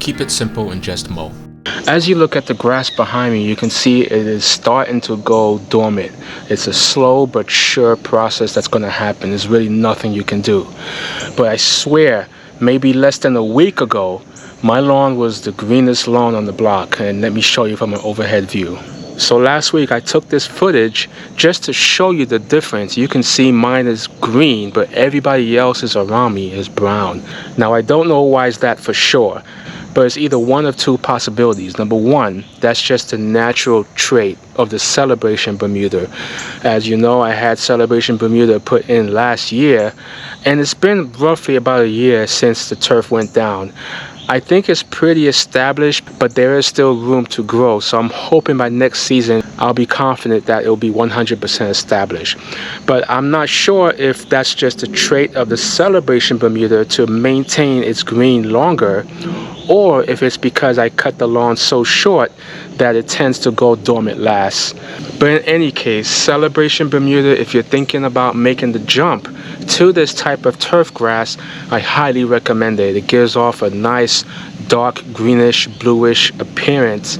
Keep it simple and just mow. As you look at the grass behind me, you can see it is starting to go dormant. It's a slow but sure process that's going to happen. There's really nothing you can do. But I swear, maybe less than a week ago, my lawn was the greenest lawn on the block. And let me show you from an overhead view. So last week I took this footage just to show you the difference. You can see mine is green, but everybody else's around me is brown. Now I don't know why is that for sure, but it's either one of two possibilities. Number one, that's just a natural trait of the Celebration Bermuda. As you know, I had Celebration Bermuda put in last year, and it's been roughly about a year since the turf went down. I think it's pretty established, but there is still room to grow. So I'm hoping by next season, I'll be confident that it'll be 100% established. But I'm not sure if that's just a trait of the Celebration Bermuda to maintain its green longer, or if it's because I cut the lawn so short that it tends to go dormant last. But in any case, Celebration Bermuda, if you're thinking about making the jump to this type of turf grass, I highly recommend it. It gives off a nice dark greenish bluish appearance,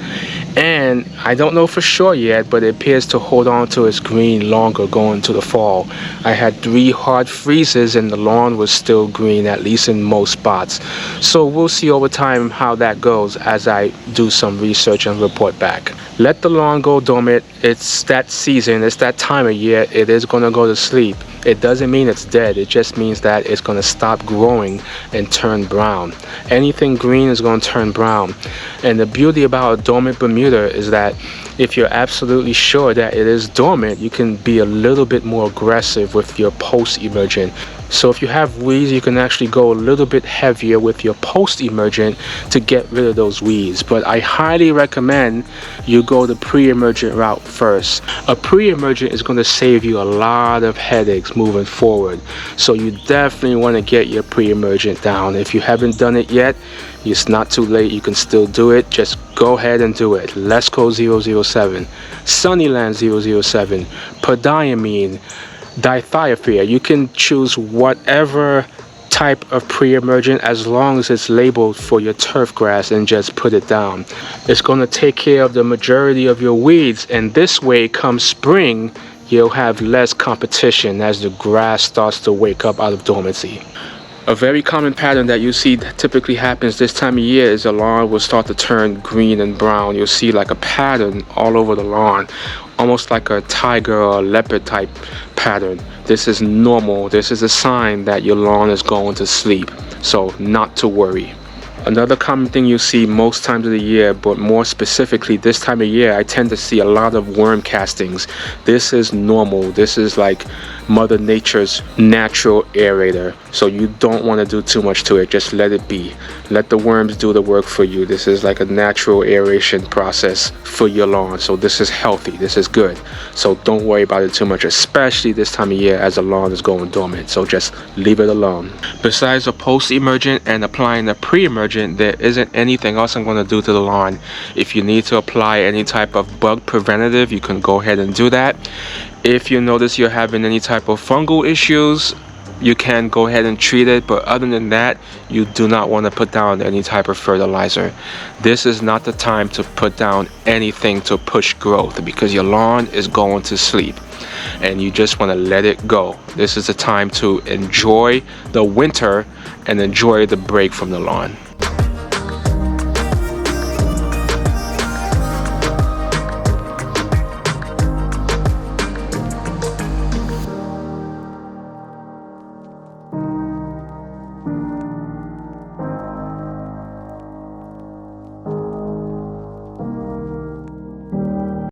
and I don't know for sure yet, but it appears to hold on to its green longer going to the fall. I had 3 hard freezes and the lawn was still green, at least in most spots. So we'll see over time how that goes as I do some research and report back. Let the lawn go dormant. It's that season, it's that time of year. It is going to go to sleep. It doesn't mean it's dead. It just means that it's going to stop growing and turn brown. Anything green is going to turn brown. And the beauty about a dormant Bermuda is that if you're absolutely sure that it is dormant, you can be a little bit more aggressive with your post-emergent. So if you have weeds, you can actually go a little bit heavier with your post-emergent to get rid of those weeds. But I highly recommend you go the pre-emergent route first. A pre-emergent is going to save you a lot of headaches moving forward. So you definitely want to get your pre-emergent down. If you haven't done it yet, it's not too late. You can still do it. Just go ahead and do it. Lesco 007, Sunnyland 007, Podiamine, dithiophyre. You can choose whatever type of pre-emergent as long as it's labeled for your turf grass and just put it down. It's going to take care of the majority of your weeds, and this way come spring you'll have less competition as the grass starts to wake up out of dormancy. A very common pattern that you see that typically happens this time of year is the lawn will start to turn green and brown. You'll see like a pattern all over the lawn, almost like a tiger or a leopard type pattern. This is normal. This is a sign that your lawn is going to sleep, so not to worry. Another common thing you see most times of the year, but more specifically this time of year, I tend to see a lot of worm castings. This is normal. This is like Mother Nature's natural aerator. So you don't want to do too much to it. Just let it be. Let the worms do the work for you. This is like a natural aeration process for your lawn. So this is healthy. This is good. So don't worry about it too much, especially this time of year as the lawn is going dormant. So just leave it alone. Besides the post-emergent and applying the pre-emergent, there isn't anything else I'm going to do to the lawn. If you need to apply any type of bug preventative, you can go ahead and do that. If you notice you're having any type of fungal issues, you can go ahead and treat it, but other than that, you do not want to put down any type of fertilizer. This is not the time to put down anything to push growth because your lawn is going to sleep and you just want to let it go. This is the time to enjoy the winter and enjoy the break from the lawn.